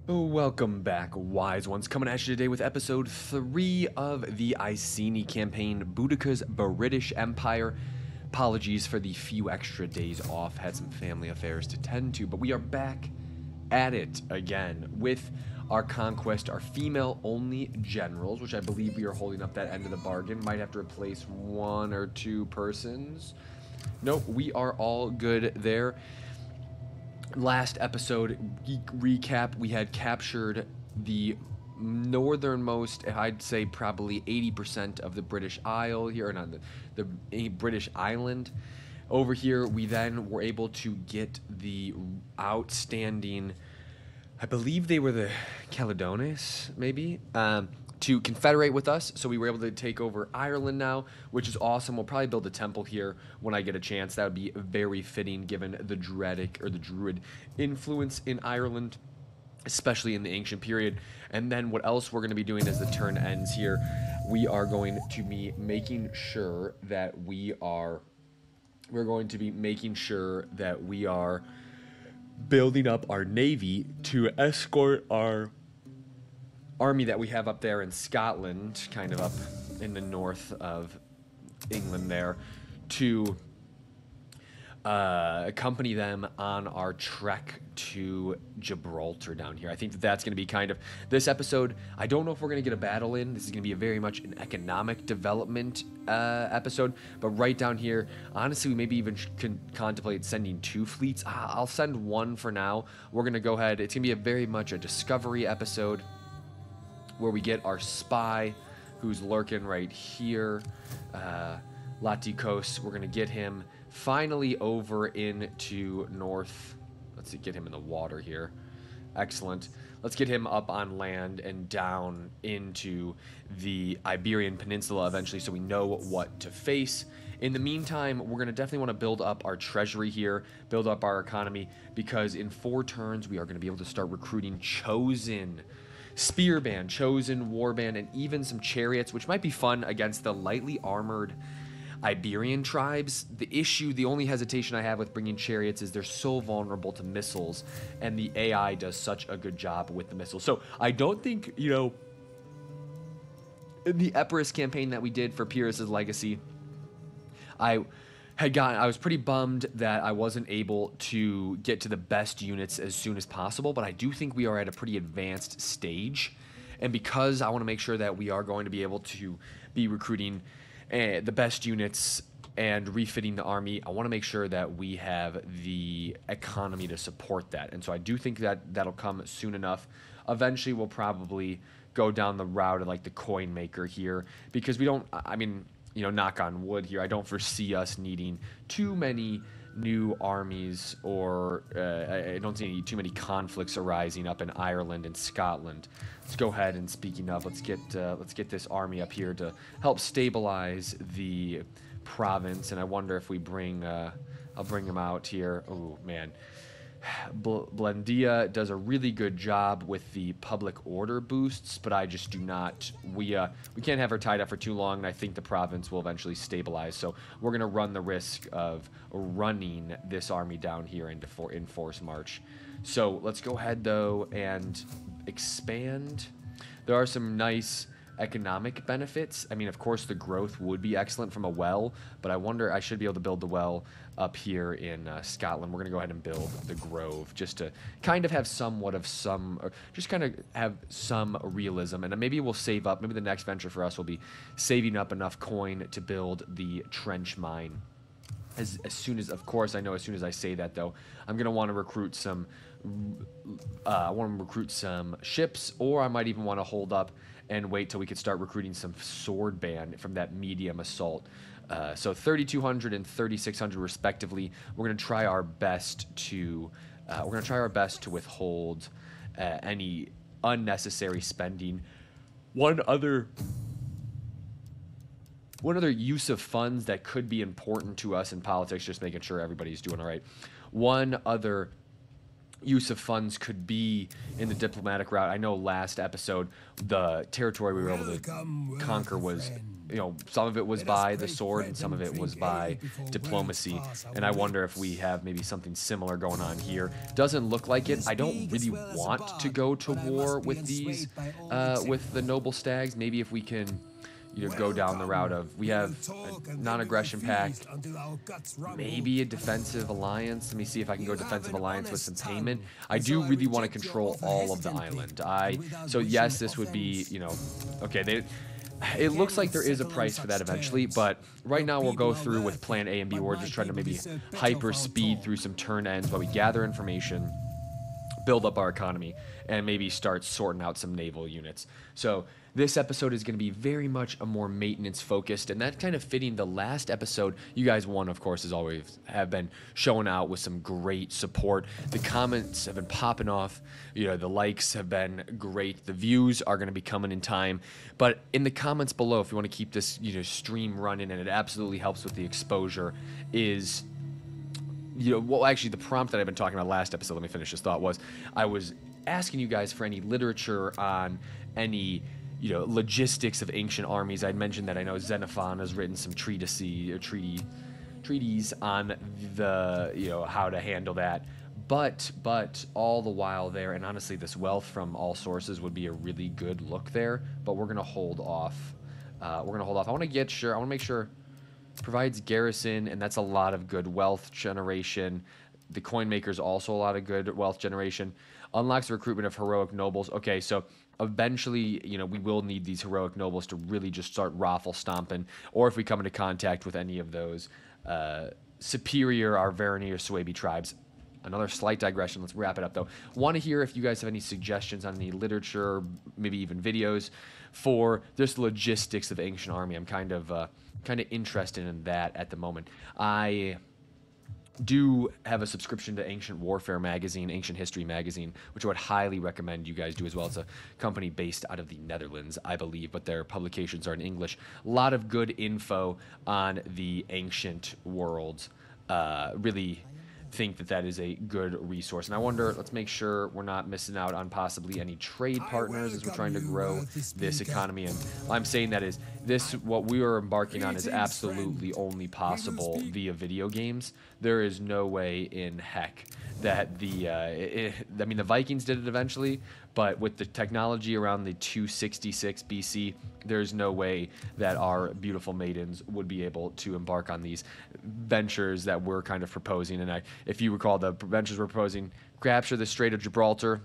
Welcome back, wise ones. Coming at you today with episode 3 of the Iceni campaign, Boudicca's British Empire. Apologies for the few extra days off, had some family affairs to tend to, but we are back at it again with our conquest, our female-only generals, which I believe we are holding up that end of the bargain. Might have to replace one or two persons. Nope, we are all good there. Last episode recap, we had captured the northernmost, I'd say probably 80% of the British Isle here, not the British island. Over here, we then were able to get the outstanding, I believe they were the Caledones, maybe, to confederate with us. So we were able to take over Ireland now, which is awesome. We'll probably build a temple here when I get a chance. That would be very fitting given the Druid influence in Ireland, especially in the ancient period. And then what else we're going to be doing as the turn ends here, we are going to be making sure that we are building up our navy to escort our army that we have up there in Scotland, kind of up in the north of England there, to accompany them on our trek to Gibraltar down here. I think that's going to be kind of this episode. I don't know if we're going to get a battle in. This is going to be a very much an economic development episode, but right down here, honestly, we maybe even can contemplate sending 2 fleets. I'll send 1 for now. We're going to go ahead. It's going to be a very much a discovery episode, where we get our spy who's lurking right here, Latikos. We're going to get him finally over into north. Let's see, get him in the water here. Excellent. Let's get him up on land and down into the Iberian Peninsula eventually, so we know what to face. In the meantime, we're going to definitely want to build up our treasury here, build up our economy, because in 4 turns, we are going to be able to start recruiting chosen spearband, chosen warband, and even some chariots, which might be fun against the lightly armored Iberian tribes. The only hesitation I have with bringing chariots is they're so vulnerable to missiles, and the AI does such a good job with the missiles. So I don't think, in the Epirus campaign that we did for Pyrrhus's Legacy, I was pretty bummed that I wasn't able to get to the best units as soon as possible, but I do think we are at a pretty advanced stage. And because I want to make sure that we are going to be able to be recruiting the best units and refitting the army, I want to make sure that we have the economy to support that. And so I do think that that'll come soon enough. Eventually, we'll probably go down the route of like the coin maker here, because we don't, knock on wood here, I don't foresee us needing too many new armies, or I don't see too many conflicts arising up in Ireland and Scotland. Let's go ahead and, speaking of, let's get this army up here to help stabilize the province. And I wonder if we I'll bring them out here. Oh man. Blendia does a really good job with the public order boosts, but I just do not. We can't have her tied up for too long, and I think the province will eventually stabilize. So we're going to run the risk of running this army down here into force march. So let's go ahead though and expand. There are some nice economic benefits. I mean, of course, the growth would be excellent from a well, but I wonder, I should be able to build the well up here in Scotland. We're going to go ahead and build the grove just to kind of have or just kind of have some realism. And maybe we'll save up. Maybe the next venture for us will be saving up enough coin to build the trench mine. As soon as, of course, I know as soon as I say that, though, I'm going to want to recruit some ships, or I might even want to hold up and wait till we could start recruiting some sword band from that medium assault. So 3,200 and 3,600 respectively. We're going to try our best to withhold any unnecessary spending. One other use of funds that could be important to us in politics, just making sure everybody's doing all right. One other use of funds could be in the diplomatic route. I know last episode the territory we were able to conquer was, you know, some of it was by the sword and some of it was by diplomacy, and I wonder if we have maybe something similar going on here. Doesn't look like it. I don't really want to go to war with these with the noble stags. Maybe if we can, you know, go down the route of, we have a non-aggression pact, maybe a defensive alliance. Let me see if I can go defensive alliance with some payment. I do really want to control all of the island. So yes, this would be, you know, okay, it looks like there is a price for that eventually, but right now we'll go through with plan A and B. We're just trying to maybe hyper speed through some turn ends while we gather information, build up our economy, and maybe start sorting out some naval units. So this episode is going to be very much a more maintenance focused, and that's kind of fitting the last episode. You guys won, of course, as always, have been showing out with some great support. The comments have been popping off. You know, the likes have been great. The views are going to be coming in time. But in the comments below, if you want to keep this, you know, stream running, and it absolutely helps with the exposure, is, you know, well, actually, the prompt that I've been talking about last episode, let me finish this thought, was I was asking you guys for any literature on any, you know, logistics of ancient armies. I'd mentioned that I know Xenophon has written some treaties on the, you know, how to handle that. But all the while there, and honestly, this wealth from all sources would be a really good look there. But we're gonna hold off. I want to make sure provides garrison, and that's a lot of good wealth generation. The coin maker's also a lot of good wealth generation. Unlocks the recruitment of heroic nobles. Okay, so eventually, you know, we will need these heroic nobles to really just start raffle stomping, or if we come into contact with any of those superior Arverni or Suebi tribes. Another slight digression. Let's wrap it up, though. Want to hear if you guys have any suggestions on any literature, maybe even videos, for this logistics of ancient army. I'm kind of interested in that at the moment. I do have a subscription to Ancient Warfare magazine, Ancient History magazine, which I would highly recommend you guys do as well. It's a company based out of the Netherlands, I believe, but their publications are in English. A lot of good info on the ancient world. Really think that is a good resource. And I wonder, let's make sure we're not missing out on possibly any trade partners as we're trying to grow this economy. And I'm saying that is this, what we are embarking on is absolutely only possible via video games. There is no way in heck that I mean, the Vikings did it eventually, but with the technology around the 266 BC, there's no way that our beautiful maidens would be able to embark on these ventures that we're kind of proposing. And if you recall, the ventures we're proposing: capture the Strait of Gibraltar,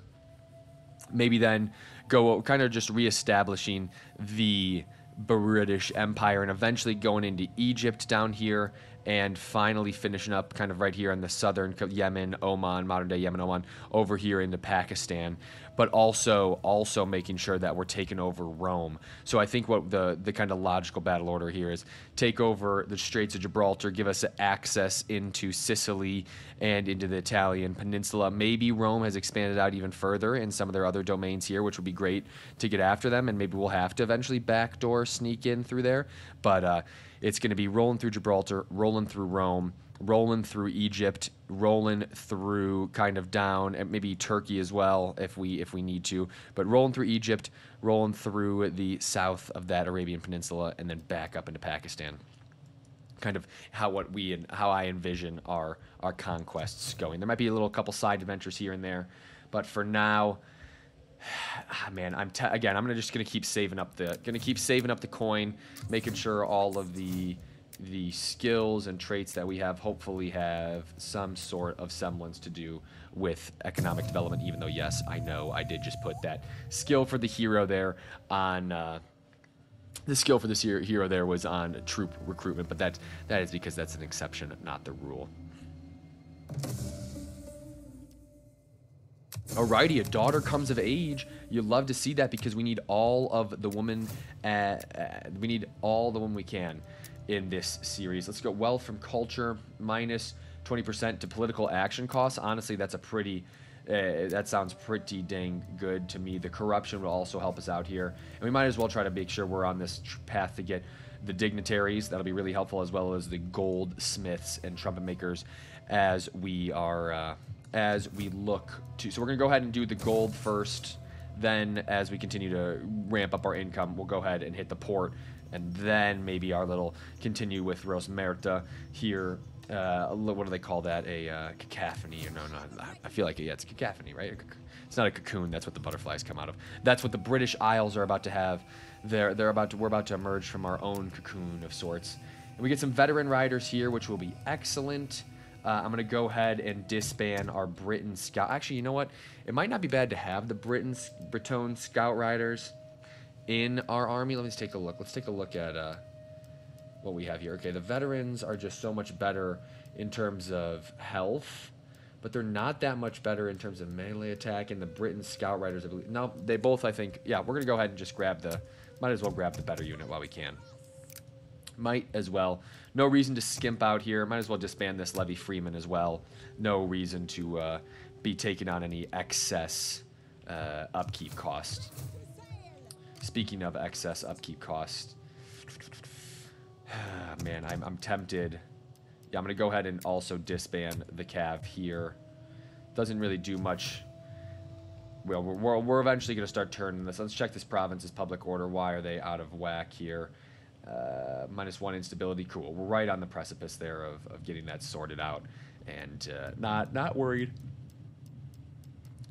maybe then go kind of just reestablishing the British Empire, and eventually going into Egypt down here, and finally finishing up kind of right here in the southern Yemen, Oman, modern day Yemen, Oman, over here into Pakistan, but also making sure that we're taking over Rome. So I think what the kind of logical battle order here is: take over the Straits of Gibraltar, give us access into Sicily and into the Italian peninsula. Maybe Rome has expanded out even further in some of their other domains here, which would be great to get after them, and maybe we'll have to eventually backdoor sneak in through there. But it's going to be rolling through Gibraltar, rolling through Rome, rolling through Egypt, rolling through kind of down, and maybe Turkey as well if we need to. But rolling through Egypt, rolling through the south of that Arabian Peninsula, and then back up into Pakistan. Kind of how I envision our conquests going. There might be a couple side adventures here and there, but for now, man, I'm just gonna keep saving up the coin, making sure all of the skills and traits that we have hopefully have some sort of semblance to do with economic development. Even though, yes, I know I did just put that skill for the hero there on. The skill for this hero there was on troop recruitment, but that is because that's an exception, not the rule. Alrighty, a daughter comes of age. You love to see that because we need all of the women. We need all the women we can in this series. Let's go wealth from culture, minus 20% to political action costs. Honestly, that's a pretty. That sounds pretty dang good to me. The corruption will also help us out here, and we might as well try to make sure we're on this path to get the dignitaries. That'll be really helpful, as well as the goldsmiths and trumpet makers, as we are as we look to... So we're going to go ahead and do the gold first. Then as we continue to ramp up our income, we'll go ahead and hit the port. And then maybe our little continue with Rosmerta here. What do they call that? A cacophony? No, I feel like it's a cacophony, right? It's not a cocoon. That's what the butterflies come out of. That's what the British Isles are about to have. We're about to emerge from our own cocoon of sorts. And we get some veteran riders here, which will be excellent. I'm going to go ahead and disband our Briton scout. Actually, you know what? It might not be bad to have the Breton scout riders in our army. Let me just take a look. Let's take a look at what we have here. Okay, the veterans are just so much better in terms of health, but they're not that much better in terms of melee attack. And the Briton scout riders, I believe. No, they both, I think. Yeah, we're going to go ahead and just grab the... Might as well grab the better unit while we can. Might as well. No reason to skimp out here. Might as well disband this Levy Freeman as well. No reason to be taking on any excess upkeep cost. Speaking of excess upkeep cost, man, I'm tempted. Yeah, I'm going to go ahead and also disband the Cav here. Doesn't really do much. Well, we're eventually going to start turning this. Let's check this province's public order. Why are they out of whack here? -1 instability. Cool. We're right on the precipice there of getting that sorted out. And not worried.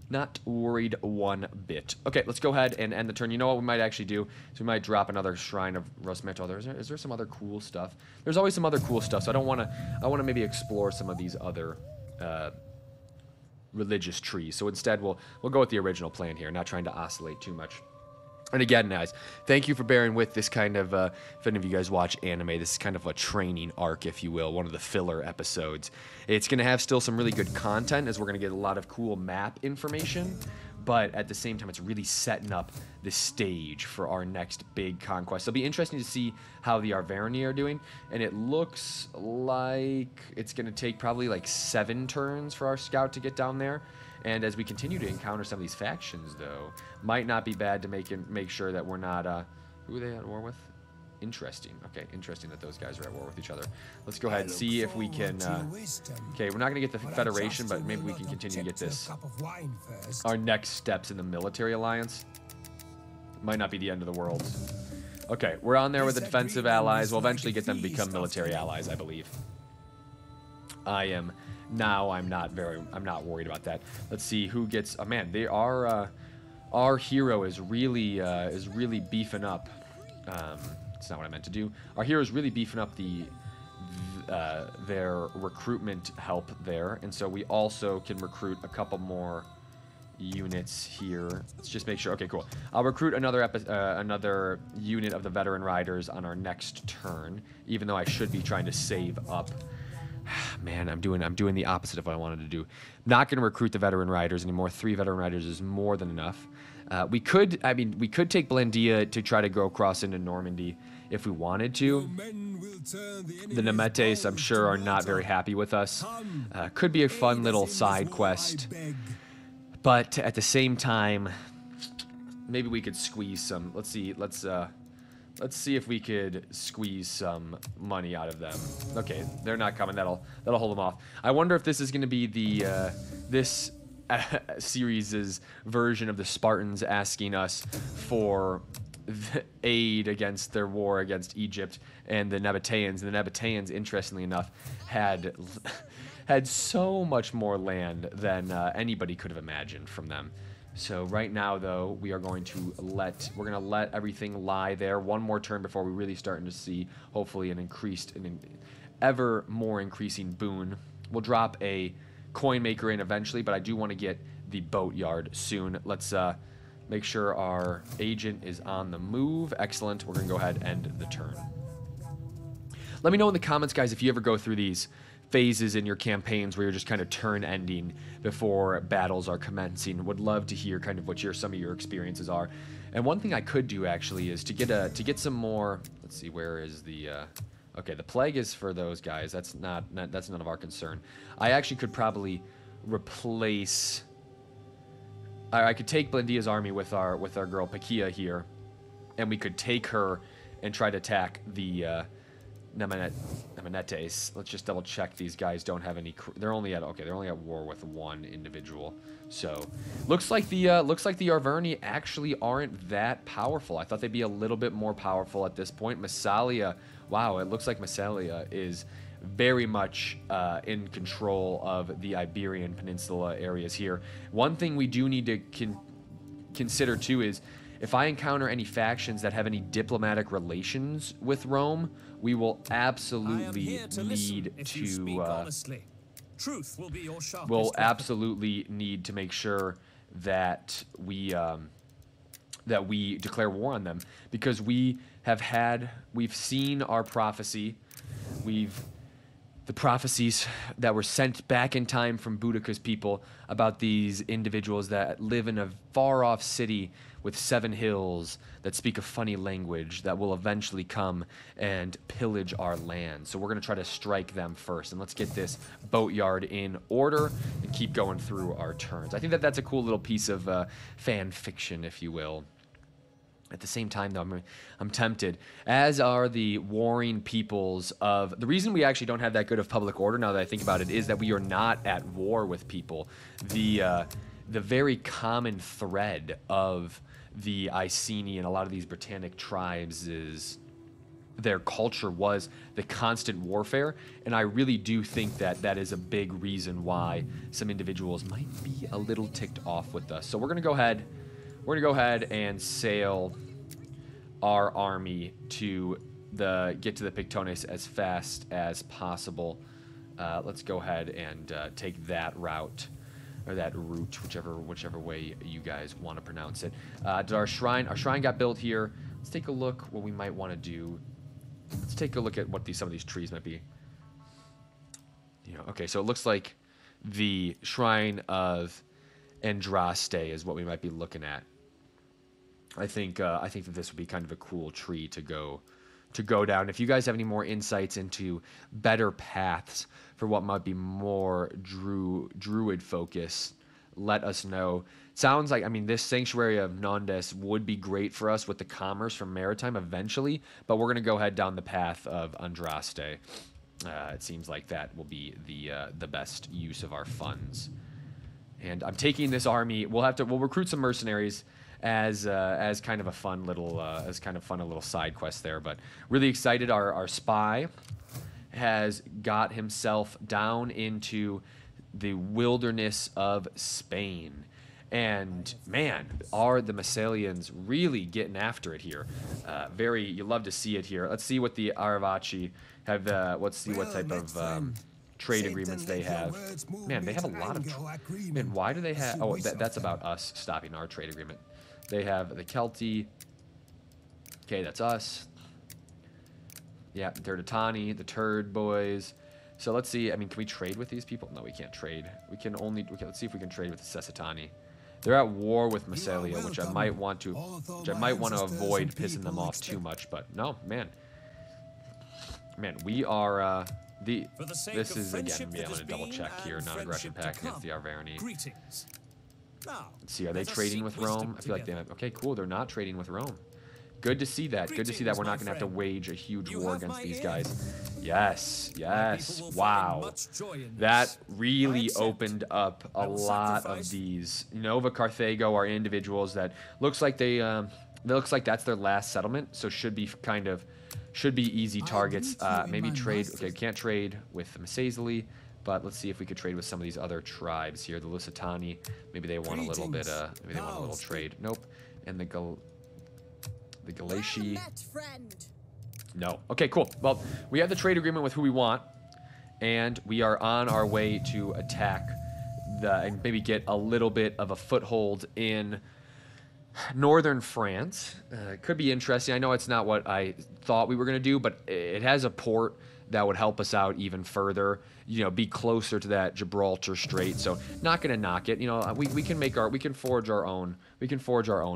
Not worried one bit. Okay, let's go ahead and end the turn. You know what we might actually do? So we might drop another Shrine of Rosmerta. Is there some other cool stuff? There's always some other cool stuff. So I want to maybe explore some of these other religious trees. So instead, we'll go with the original plan here, not trying to oscillate too much. And again, guys, thank you for bearing with this kind of, if any of you guys watch anime, this is kind of a training arc, if you will, one of the filler episodes. It's going to have still some really good content, as we're going to get a lot of cool map information, but at the same time, it's really setting up the stage for our next big conquest. It'll be interesting to see how the Arverni are doing, and it looks like it's going to take probably like 7 turns for our scout to get down there. And as we continue to encounter some of these factions, though, might not be bad to make sure that we're not... who are they at war with? Interesting. Okay, interesting that those guys are at war with each other. Let's go ahead and see if we can... okay, we're not going to get the Federation, but maybe we can continue to get this. Our next steps in the military alliance. Might not be the end of the world. Okay, we're on there with the defensive allies. We'll eventually get them to become military allies, I believe. I'm not worried about that. Let's see who gets... Oh man, they are our hero is really beefing up. It's not what I meant to do. Our hero is really beefing up their recruitment help there, and so we also can recruit a couple more units here. Let's just make sure. Okay, cool. I'll recruit another unit of the veteran riders on our next turn, even though I should be trying to save up. Man, I'm doing the opposite of what I wanted to do. Not going to recruit the veteran riders anymore. 3 veteran riders is more than enough. We could take Blandia to try to go across into Normandy if we wanted to. The Nemetes, I'm sure, are not very happy with us. Could be a fun little side quest. But at the same time, maybe we could squeeze some. Let's see. Let's see if we could squeeze some money out of them. Okay, they're not coming. That'll hold them off. I wonder if this is going to be the this series' version of the Spartans asking us for aid against their war against Egypt and the Nabateans. And the Nabateans, interestingly enough, had so much more land than anybody could have imagined from them. So right now, though, we're going to let everything lie there one more turn before we really starting to see, hopefully, an ever more increasing boon. We'll drop a coin maker in eventually, but I do want to get the boat yard soon. Let's make sure our agent is on the move. Excellent. We're going to go ahead and end the turn. Let me know in the comments, guys, if you ever go through these phases in your campaigns where you're just kind of turn ending before battles are commencing. Would love to hear kind of what some of your experiences are. And one thing I could do actually is to get some more. Let's see, where is the okay, the plague is for those guys. That's that's none of our concern. I actually could probably replace. I could take Blandia's army with our girl Pakia here, and we could take her and try to attack the Namanetes. Let's just double check these guys don't have any. They're only at war with one individual. So looks like the Arverni actually aren't that powerful. I thought they'd be a little bit more powerful at this point. Massalia, wow, it looks like Massalia is very much in control of the Iberian Peninsula areas here. One thing we do need to consider too is if I encounter any factions that have any diplomatic relations with Rome, we will absolutely need to. Truth will be your sharpest we'll absolutely need to make sure that we declare war on them, because we've seen our prophecy. The prophecies that were sent back in time from Boudicca's people about these individuals that live in a far-off city with 7 hills that speak a funny language that will eventually come and pillage our land. So we're going to try to strike them first. And let's get this boatyard in order and keep going through our turns. I think that's a cool little piece of fan fiction, if you will. At the same time, though, I'm tempted, as are the warring peoples of... The reason we actually don't have that good of public order, now that I think about it, is that we are not at war with people. The very common thread of the Iceni and a lot of these Britannic tribes is their culture was the constant warfare, and I really do think that that is a big reason why some individuals might be a little ticked off with us. So we're gonna go ahead and sail our army to get to the Pictones as fast as possible. Let's go ahead and take that route, or that route, whichever way you guys want to pronounce it. Did our shrine got built here? Let's take a look what we might want to do. Let's take a look at what some of these trees might be. Okay, so it looks like the shrine of Andraste is what we might be looking at. I think that this would be kind of a cool tree to go down. If you guys have any more insights into better paths for what might be more druid focus, let us know. Sounds like, I mean, this sanctuary of Nandes would be great for us with the commerce from maritime eventually, but we're going to go ahead down the path of Andraste. It seems like that will be the best use of our funds. And I'm taking this army. We'll recruit some mercenaries as kind of a fun little side quest there. But really excited. Our spy has got himself down into the wilderness of Spain. And man, are the Massalians really getting after it here? You love to see it here. Let's see what the Aravaci have. Let's see what type of trade agreements they have. Man, they have a lot of. Man, why do they have? Oh, that's about us stopping our trade agreement. They have the Celti. Okay, that's us. Yeah, Dirtatani, the Turd Boys. So let's see. I mean, can we trade with these people? No, we can't trade. We can only. Okay, let's see if we can trade with the Sessatani. They're at war with Massalia, which I might want to avoid pissing them off too much. But no, man, we are this is again. Yeah, I'm gonna double check here. Non-aggression pact against the Arverni. Let's see. Are they trading with Rome? I feel like they have. Okay, cool. They're not trading with Rome. Good to see that. Good to see that we're not going to have to wage a huge war against these guys. Yes, yes. Wow. That really opened up a lot of these. Nova Carthago are individuals that looks like looks like that's their last settlement, so should be easy targets. Maybe trade. Okay, can't trade with Massaili, but let's see if we could trade with some of these other tribes here. The Lusitani, maybe they want a little bit. Maybe they want a little trade. Nope. And the Galati. No. Okay, cool. Well, we have the trade agreement with who we want, and we are on our way to attack and maybe get a little bit of a foothold in northern France. Could be interesting. I know it's not what I thought we were going to do, but it has a port that would help us out even further. Be closer to that Gibraltar Strait. So not going to knock it. We can forge our own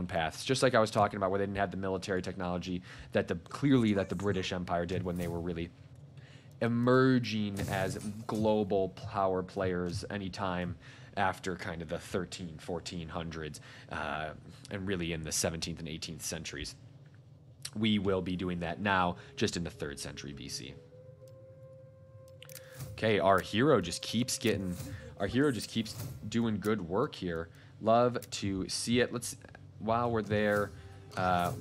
paths. Just like I was talking about, where they didn't have the military technology that the British Empire did when they were really emerging as global power players anytime after kind of the 1400s, and really in the 17th and 18th centuries. We will be doing that now, just in the 3rd century BC. Okay, our hero just keeps doing good work here. Love to see it. While we're there, can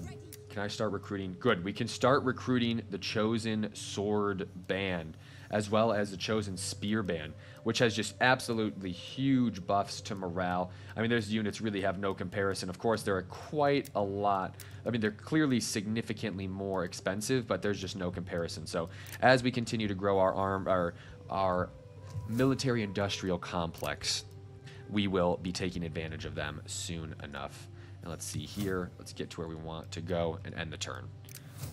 I start recruiting? Good, we can start recruiting the Chosen Sword Band, as well as the Chosen Spear Band, which has just absolutely huge buffs to morale. I mean, those units really have no comparison. Of course, there are quite a lot. I mean, they're clearly significantly more expensive, but there's just no comparison. So as we continue to grow our military-industrial complex, we will be taking advantage of them soon enough. And let's see here. Let's get to where we want to go and end the turn.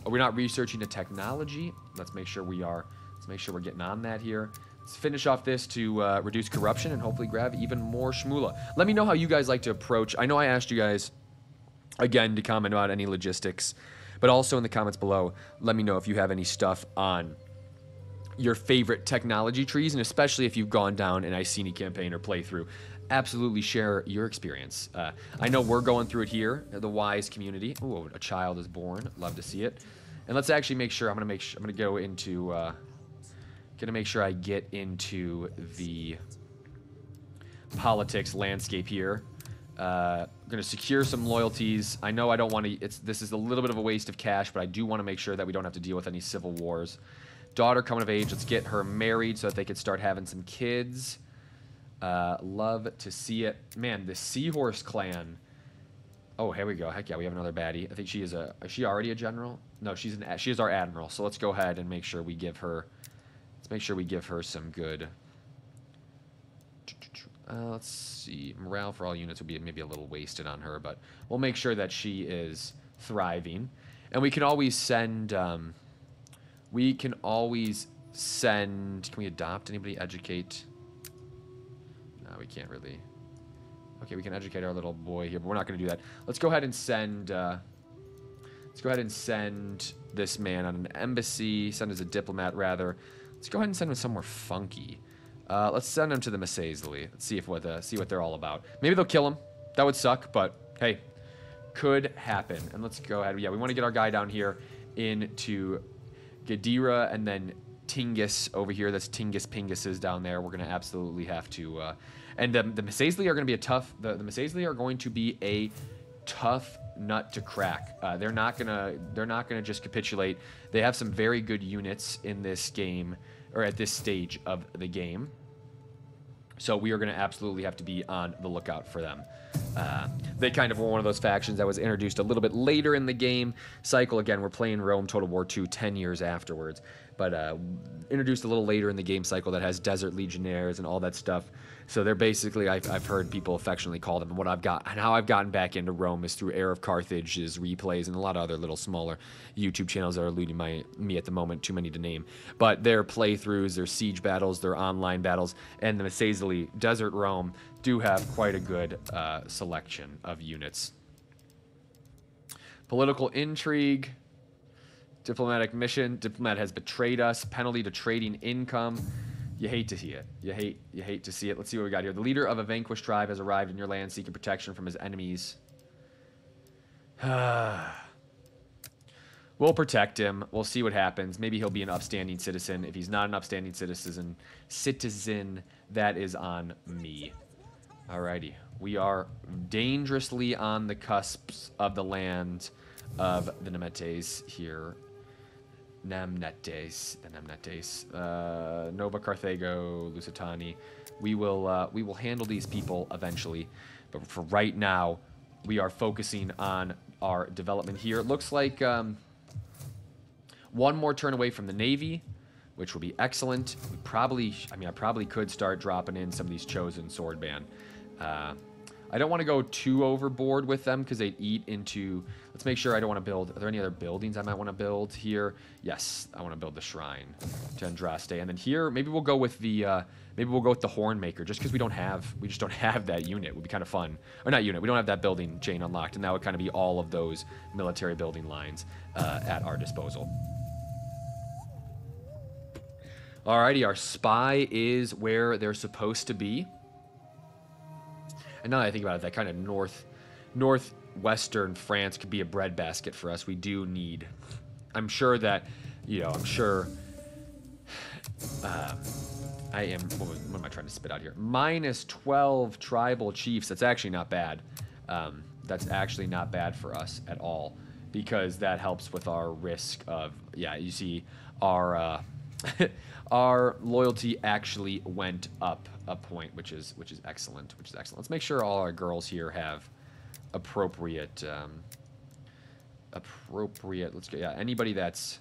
Oh, we're not researching the technology. Let's make sure we are. Let's make sure we're getting on that here. Let's finish off this to reduce corruption and hopefully grab even more shmoola. Let me know how you guys like to approach. I know I asked you guys, again, to comment about any logistics, but also in the comments below, let me know if you have any stuff on your favorite technology trees, and especially if you've gone down an Iceni campaign or playthrough. Absolutely share your experience. I know we're going through it here, the Wise community. Ooh, a child is born. Love to see it. And let's actually make sure. I'm gonna go into. Gonna make sure I get into the politics landscape here. Gonna secure some loyalties. I know I don't want to. This is a little bit of a waste of cash, but I do want to make sure that we don't have to deal with any civil wars. Daughter coming of age. Let's get her married so that they could start having some kids. Love to see it. Man, the Seahorse clan. Oh, here we go. Heck yeah, we have another baddie. I think she is she already a general? No, she is our admiral. So let's go ahead and make sure we give her. Let's make sure we give her some good. Let's see. Morale for all units would be maybe a little wasted on her, but we'll make sure that she is thriving. And we can always send. Can we adopt anybody? Educate? No, we can't really. Okay, we can educate our little boy here, but we're not going to do that. Let's go ahead and send. Let's go ahead and send this man on an embassy. Send as a diplomat, rather. Let's go ahead and send him somewhere funky. Let's send him to the Masazeli. Let's see what they're all about. Maybe they'll kill him. That would suck, but hey, could happen. And let's go ahead. Yeah, we want to get our guy down here into Gadira and then Tingus over here. That's Tingus Pinguses down there. We're gonna absolutely have to. And the Masazeli are gonna be a tough. The Masazeli are going to be a tough nut to crack. They're not gonna just capitulate. They have some very good units in this game, or at this stage of the game. So we are going to absolutely have to be on the lookout for them. They kind of were one of those factions that was introduced a little bit later in the game cycle. Again, we're playing Rome Total War 2 10 years afterwards. But introduced a little later in the game cycle that has Desert Legionnaires and all that stuff. So they're basically, I've heard people affectionately call them. And what I've got, and how I've gotten back into Rome is through Heir of Carthage's replays and a lot of other little smaller YouTube channels that are eluding me at the moment, too many to name. But their playthroughs, their siege battles, their online battles, and the Masazeli Desert Rome do have quite a good selection of units. Political intrigue. Diplomatic mission. Diplomat has betrayed us. Penalty to trading income. You hate to see it. You hate to see it. Let's see what we got here. The leader of a vanquished tribe has arrived in your land seeking protection from his enemies. We'll protect him. We'll see what happens. Maybe he'll be an upstanding citizen. If he's not an upstanding citizen, that is on me. Alrighty. We are dangerously on the cusps of the land of the Nemetes here. Nova Carthago, Lusitani. We will handle these people eventually, but for right now, we are focusing on our development here. It looks like one more turn away from the Navy, which will be excellent. I probably could start dropping in some of these Chosen Sword Band. I don't want to go too overboard with them because they eat into. Let's make sure I don't want to build. Are there any other buildings I might want to build here? Yes, I want to build the shrine to Andraste, and then here maybe we'll go with the Horn Maker just because we just don't have that unit. It would be kind of fun, or not unit. We don't have that building chain unlocked, and that would kind of be all of those military building lines at our disposal. Alrighty, our spy is where they're supposed to be. And now that I think about it, that kind of northwestern France could be a breadbasket for us. We do need. I'm sure that, I am, what am I trying to spit out here? Minus 12 tribal chiefs. That's actually not bad. That's actually not bad for us at all, because that helps with our risk of, yeah, you see our our loyalty actually went up a point, which is excellent, Let's make sure all our girls here have appropriate let's get, yeah, anybody that's,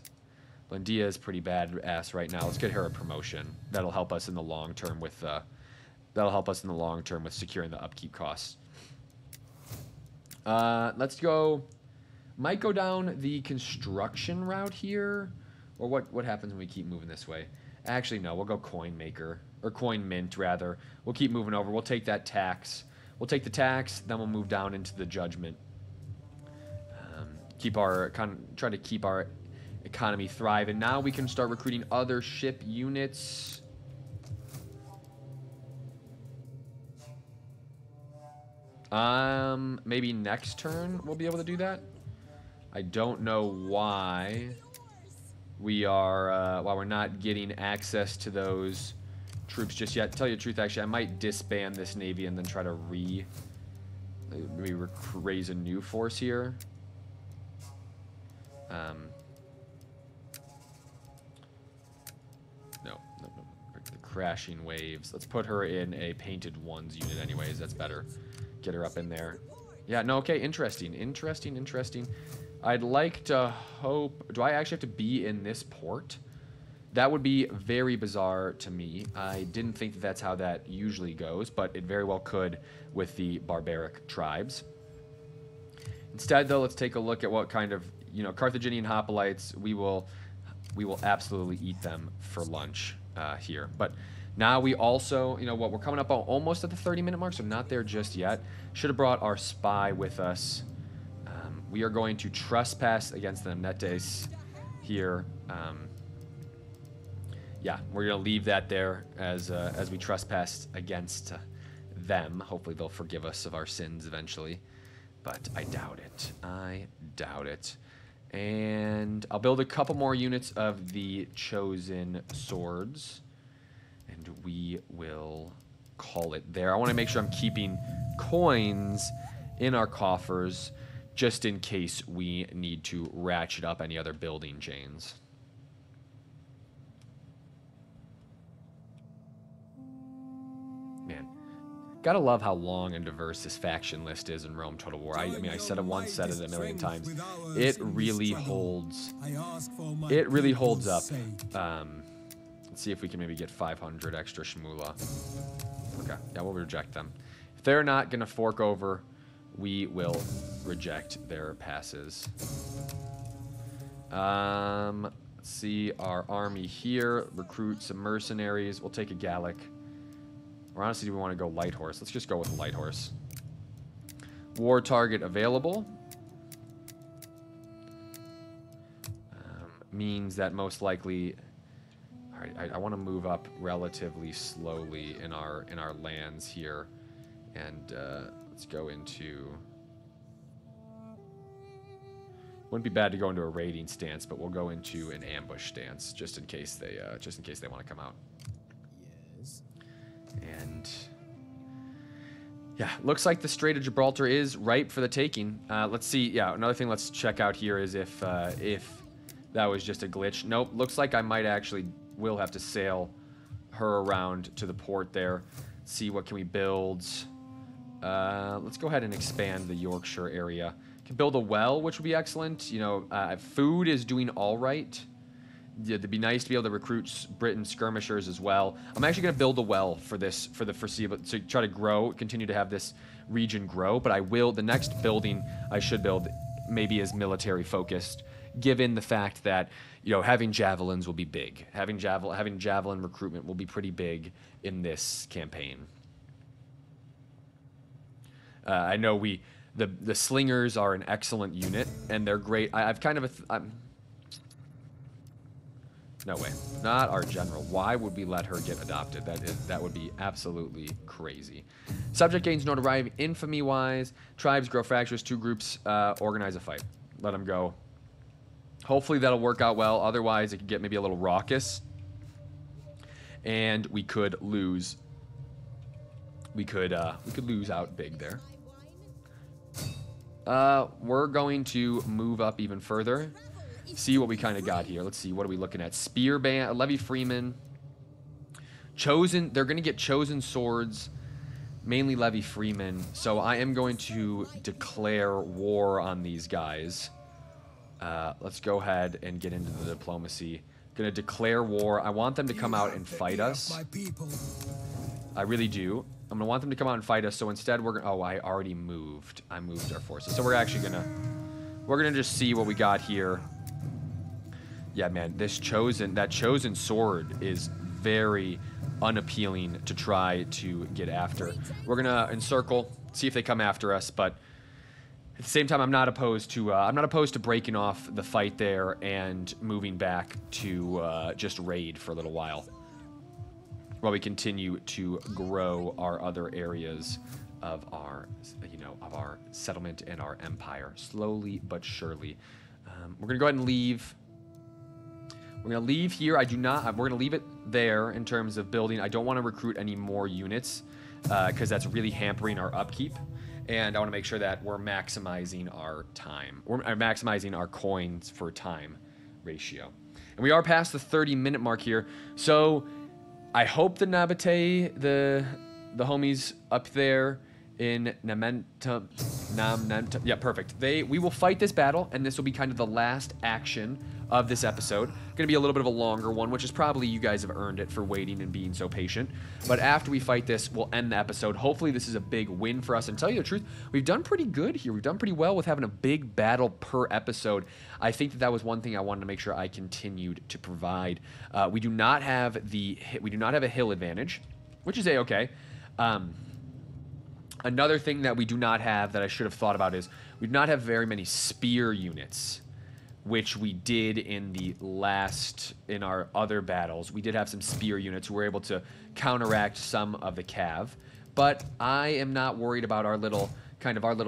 Landia is pretty badass right now. Let's get her a promotion. That'll help us in the long term with securing the upkeep costs. Let's go. Might go down the construction route here, or what happens when we keep moving this way? Actually, no. We'll go coin maker, or coin mint rather. We'll keep moving over. We'll take that tax. We'll take the tax. Then we'll move down into the judgment. Try to keep our economy thrive, and now we can start recruiting other ship units. Maybe next turn we'll be able to do that. I don't know why we're not getting access to those troops just yet. To tell you the truth, actually, I might disband this navy and then try to raise a new force here. No. The crashing waves. Let's put her in a painted ones unit anyways. That's better. Get her up in there. Yeah, no, okay, interesting. I'd like to hope... Do I actually have to be in this port? That would be very bizarre to me. I didn't think that that's how that usually goes, but it very well could with the barbaric tribes. Instead, though, let's take a look at what kind of... Carthaginian hoplites, we will absolutely eat them for lunch here. But now we also, we're coming up almost at the 30-minute mark, so not there just yet. Should have brought our spy with us. We are going to trespass against the Netes here. Yeah, we're going to leave that there as we trespass against them. Hopefully they'll forgive us of our sins eventually. But I doubt it. And I'll build a couple more units of the chosen swords, and we will call it there. I want to make sure I'm keeping coins in our coffers just in case we need to ratchet up any other building chains. Man. Gotta love how long and diverse this faction list is in Rome Total War. I mean, I said it once, said it a million times. It really holds. It really holds up. Let's see if we can maybe get 500 extra shmula. Okay, yeah, we'll reject them. If they're not gonna fork over, we will reject their passes. Let's see our army here. Recruit some mercenaries. We'll take a Gallic. Or honestly, do we want to go light horse? Let's just go with light horse. War target available. Means that most likely... Alright, I want to move up relatively slowly in our lands here. And let's go into... Wouldn't be bad to go into a raiding stance, but we'll go into an ambush stance just in case they want to come out. And yeah, looks like the Strait of Gibraltar is ripe for the taking. Let's see. Yeah, another thing let's check out here is if that was just a glitch. Nope, looks like I might actually will have to sail her around to the port there. See what can we build. Let's go ahead and expand the Yorkshire area. Can build a well, which would be excellent. Food is doing all right. Yeah, it'd be nice to be able to recruit Britain skirmishers as well. I'm actually going to build a well for the foreseeable, to try to grow, continue to have this region grow. But the next building I should build maybe is military focused, given the fact that having javelins will be big. Having javelin recruitment will be pretty big in this campaign. I know the slingers are an excellent unit and they're great. I've kind of no way. Not our general. Why would we let her get adopted? That would be absolutely crazy. Subject gains notoriety infamy-wise. Tribes grow fractures. 2 groups organize a fight. Let them go. Hopefully that'll work out well. Otherwise, it could get maybe a little raucous. and we could lose. We could lose out big there. We're going to move up even further. See what we kind of got here. Let's see. What are we looking at? Spear band, Levy Freeman. Chosen. They're going to get chosen swords. Mainly Levy Freeman. So I am going to declare war on these guys. Let's go ahead and get into the diplomacy. Going to declare war. I want them to come out and fight us. I really do. I'm going to want them to come out and fight us. So instead we're going to... Oh, I already moved. I moved our forces. So we're actually going to... We're going to just see what we got here. Yeah, man. That chosen sword is very unappealing to try to get after. We're going to encircle, see if they come after us, but at the same time, I'm not opposed to breaking off the fight there and moving back to just raid for a little while we continue to grow our other areas of our, of our settlement and our empire, slowly but surely. We're gonna go ahead and leave. We're going to leave here. We're going to leave it there in terms of building. I don't want to recruit any more units because that's really hampering our upkeep. And I want to make sure that we're maximizing our time. We're maximizing our coins for time ratio. And we are past the 30-minute mark here. So I hope the Nabate, the homies up there in Namentum, yeah, perfect. We will fight this battle, and this will be kind of the last action of this episode. Going to be a little bit of a longer one, which is probably you guys have earned it for waiting and being so patient. But after we fight this, we'll end the episode. Hopefully this is a big win for us. And tell you the truth, we've done pretty good here. We've done pretty well with having a big battle per episode. I think that was one thing I wanted to make sure I continued to provide. We do not have a hill advantage, which is a-okay. Another thing that we do not have that I should have thought about is we do not have very many spear units, which we did in our other battles. We did have some spear units who were able to counteract some of the cav. But I am not worried about our little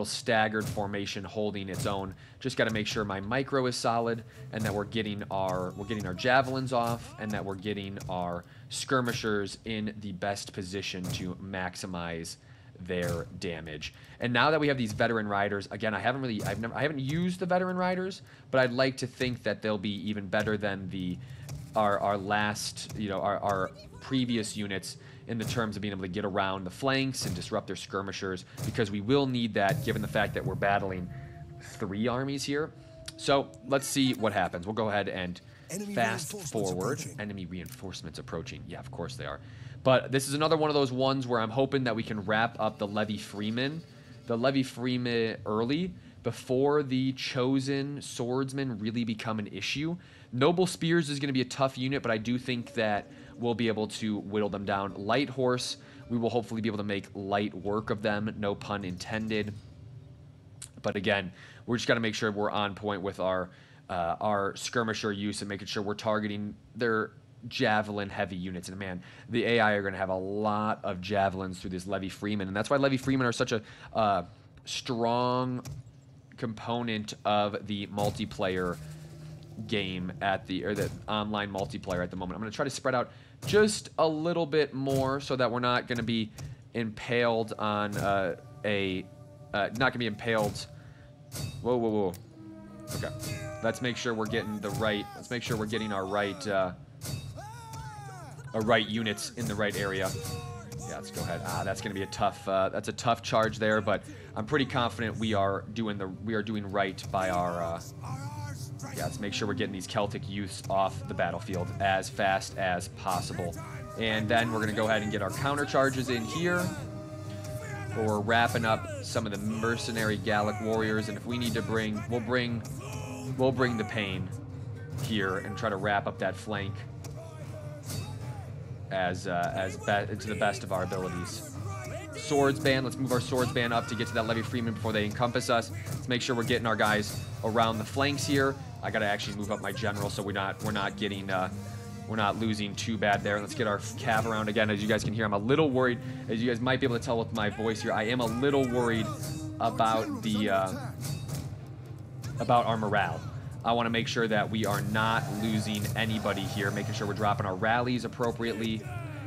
staggered formation holding its own. Just got to make sure my micro is solid and that we're getting our javelins off and that we're getting our skirmishers in the best position to maximize their damage. And now that we have these veteran riders, again, I haven't used the veteran riders, but I'd like to think that they'll be even better than our previous units in the terms of being able to get around the flanks and disrupt their skirmishers, because we will need that given the fact that we're battling 3 armies here. So let's see what happens. We'll go ahead and fast forward. Enemy reinforcements approaching. Yeah, of course they are. But this is another one of those ones where I'm hoping that we can wrap up the Levy Freeman early before the chosen swordsmen really become an issue. Noble Spears is going to be a tough unit, but I do think that we'll be able to whittle them down. Light Horse, we will hopefully be able to make light work of them, no pun intended. But again, we're just got to make sure we're on point with our skirmisher use and making sure we're targeting their javelin heavy units. And man, the AI are going to have a lot of javelins through this Levy Freeman, and that's why Levy Freeman are such a strong component of the multiplayer game the online multiplayer at the moment. I'm going to try to spread out just a little bit more so that we're not going to be impaled on not going to be impaled. Whoa. Okay. Let's make sure we're getting our right units in the right area. Yeah, let's go ahead. That's going to be that's a tough charge there, but I'm pretty confident we are doing right by our yeah, let's make sure we're getting these Celtic youths off the battlefield as fast as possible. And then we're going to go ahead and get our counter charges in here. We're wrapping up some of the mercenary Gallic warriors, and if we need to we'll bring the pain here and try to wrap up that flank to the best of our abilities. Swords band, let's move our swords band up to get to that Levy Freeman before they encompass us. Let's make sure we're getting our guys around the flanks here. I gotta actually move up my general so we're not losing too bad there. Let's get our cav around again. As you guys can hear, I'm a little worried. As you guys might be able to tell with my voice here, I am a little worried about about our morale. I want to make sure that we are not losing anybody here, making sure we're dropping our rallies appropriately.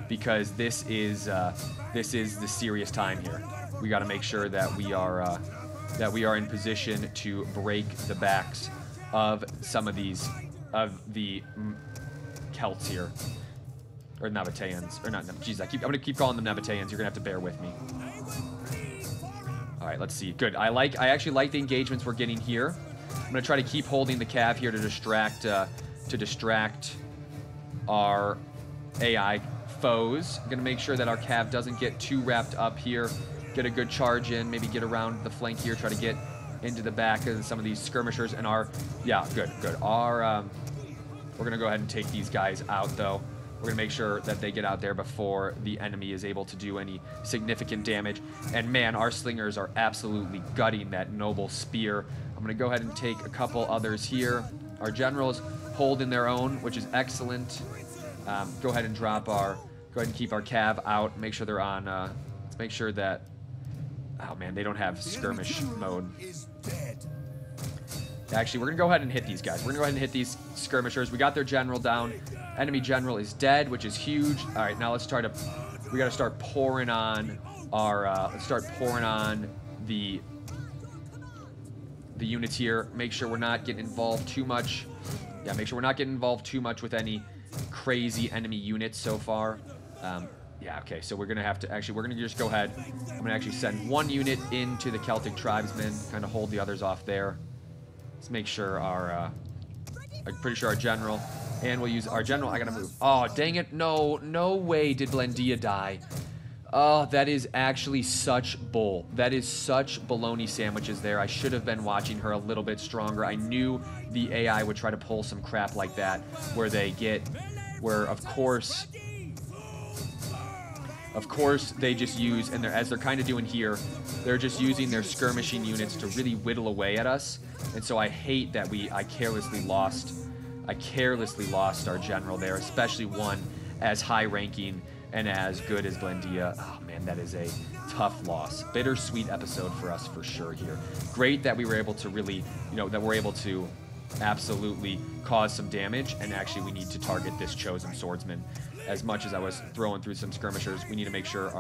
because this is the serious time here. We got to make sure that we are in position to break the backs of some of these the Celts here, or Nabateans, or not. Jeez, I'm gonna keep calling them Nabateans. You're gonna have to bear with me. All right, let's see. Good. I actually like the engagements we're getting here. I'm gonna try to keep holding the cav here to distract our AI foes. I'm gonna make sure that our cav doesn't get too wrapped up here. Get a good charge in, maybe get around the flank here, try to get into the back of some of these skirmishers. And good. We're gonna go ahead and take these guys out though. We're gonna make sure that they get out there before the enemy is able to do any significant damage. And man, our slingers are absolutely gutting that noble spear. I'm gonna go ahead and take a couple others here. Our generals hold in their own, which is excellent. Go ahead and keep our cav out. Make sure they're on, let's make sure that, oh man, they don't have skirmish mode. Actually, we're gonna go ahead and hit these guys. We're gonna go ahead and hit these skirmishers. We got their general down. Enemy general is dead, which is huge. All right, now we gotta start pouring on our, the units here. Make sure we're not getting involved too much. Yeah, make sure we're not getting involved too much with any crazy enemy units so far. Yeah, okay, so we're gonna have to, actually, we're gonna just go ahead. I'm gonna actually send one unit into the Celtic tribesmen, kind of hold the others off there. Let's make sure I'm pretty sure our general, and we'll use our general. I gotta move. Oh, dang it. No way did Boudicca die. Oh, that is actually such bull. That is such bologna sandwiches there. I should have been watching her a little bit stronger. I knew the AI would try to pull some crap like that where of course they just use, and as they're kind of doing here, they're just using their skirmishing units to really whittle away at us. And so I hate that I carelessly lost our general there, especially one as high-ranking and as good as Boudicca. Oh man, that is a tough loss. Bittersweet episode for us for sure here. Great that we were able to really, that we're able to absolutely cause some damage, and actually we need to target this chosen swordsman. As much as I was throwing through some skirmishers, we need to make sure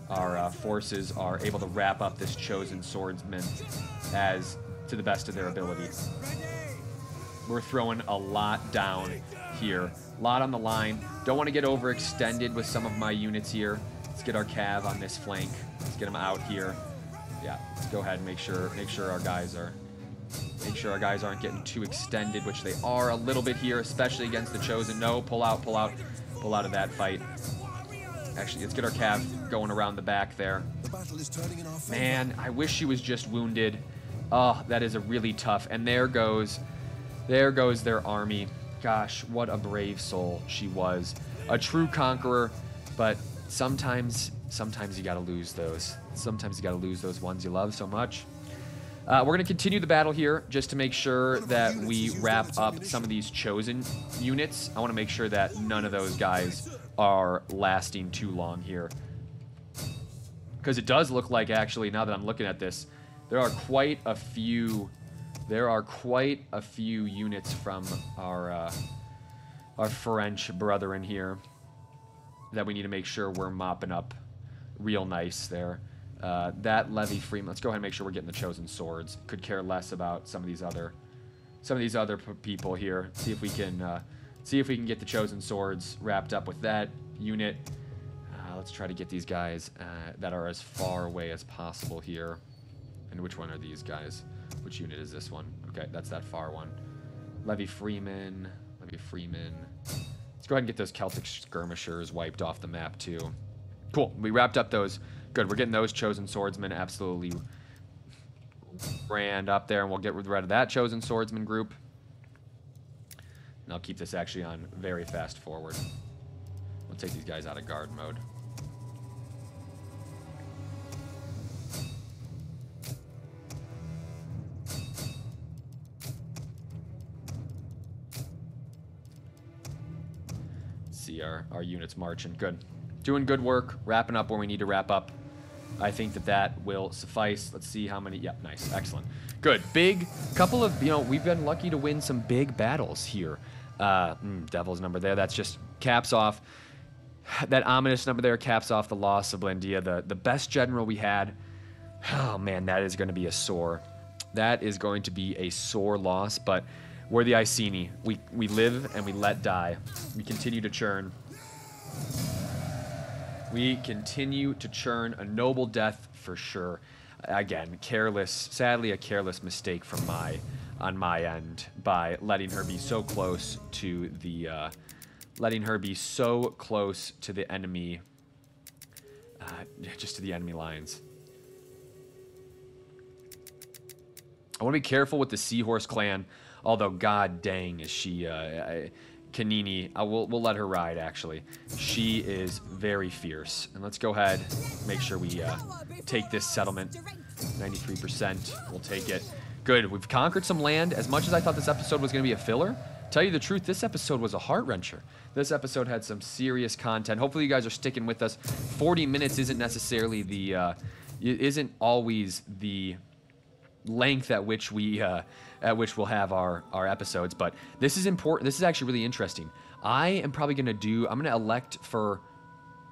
our forces are able to wrap up this chosen swordsman as to the best of their ability. We're throwing a lot down here. A lot on the line. Don't want to get overextended with some of my units here. Let's get our cav on this flank. Let's get them out here. Yeah, let's go ahead and make sure our guys aren't getting too extended, which they are a little bit here, especially against the chosen. No, pull out of that fight. Actually, let's get our cav going around the back there. Man, I wish she was just wounded. Oh, that is a really tough. And there goes their army. Gosh, what a brave soul she was. A true conqueror, but sometimes you gotta lose those. Sometimes you gotta lose those ones you love so much. We're gonna continue the battle here just to make sure that we wrap up some of these chosen units. I wanna make sure that none of those guys are lasting too long here. Because it does look like, actually, now that I'm looking at this, there are quite a few units from our French brethren here that we need to make sure we're mopping up real nice there. That levy freeman. Let's go ahead and make sure we're getting the chosen swords. Could care less about some of these other people here. See if we can get the chosen swords wrapped up with that unit. Let's try to get these guys that are as far away as possible here. And which one are these guys? Which unit is this one? Okay, that's that far one. Levy Freeman. Let's go ahead and get those Celtic skirmishers wiped off the map too. Cool, we wrapped up those. Good, we're getting those chosen swordsmen absolutely brand up there, and we'll get rid of that chosen swordsman group. And I'll keep this actually on very fast forward. We'll take these guys out of guard mode. See our units marching. Good. Doing good work. Wrapping up where we need to wrap up. I think that will suffice. Let's see how many. Yep, nice. Excellent. Good. Big couple of, we've been lucky to win some big battles here. Devil's number there. That's just caps off. That ominous number there caps off the loss of Blandia, the best general we had. Oh man, that is going to be a sore. That is going to be a sore loss, but we're the Iceni. We live and we let die. We continue to churn. We continue to churn. A noble death for sure. Again, careless, sadly a careless mistake from on my end by letting her be so close to the enemy, just to the enemy lines. I want to be careful with the Seahorse clan, although god dang is she, Kanini, we'll let her ride actually. She is very fierce. And let's go ahead, make sure we take this settlement. 93%, we'll take it. Good, we've conquered some land. As much as I thought this episode was going to be a filler, tell you the truth, this episode was a heart-wrencher. This episode had some serious content. Hopefully you guys are sticking with us. 40 minutes isn't necessarily the, isn't always the length at which we'll have our episodes, but this is important. This is actually really interesting. I am probably going to I'm going to elect for,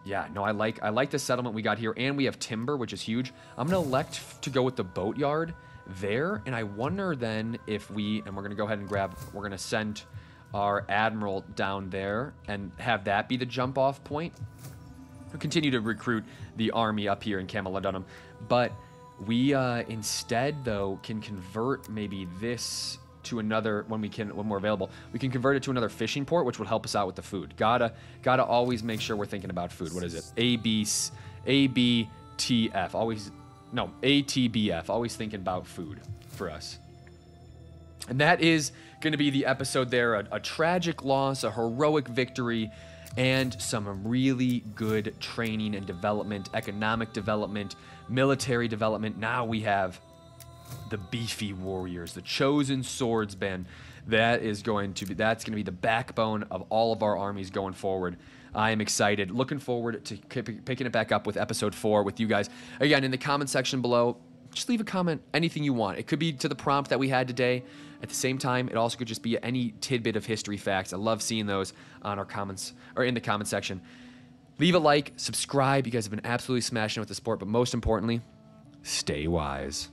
yeah, no, I like the settlement we got here, and we have timber, which is huge. I'm going to elect to go with the boatyard there, and I wonder then if we're going to go ahead and we're going to send our admiral down there and have that be the jump off point. We'll continue to recruit the army up here in Camelodunum, but we instead though can convert maybe this to another when we're available. We can convert it to another fishing port, which will help us out with the food. Gotta always make sure we're thinking about food. What is it? ABTF. Always, no, ATBF. Always thinking about food for us. And that is going to be the episode there. A tragic loss, a heroic victory, and some really good training and development, economic development, military development. Now we have the beefy warriors, the chosen swordsmen. That's going to be the backbone of all of our armies going forward. I am excited. Looking forward to picking it back up with episode 4 with you guys. Again, in the comment section below, just leave a comment, anything you want. It could be to the prompt that we had today. At the same time, it also could just be any tidbit of history facts. I love seeing those on our comments or in the comment section. Leave a like, subscribe. You guys have been absolutely smashing it with the sport, but most importantly, stay wise.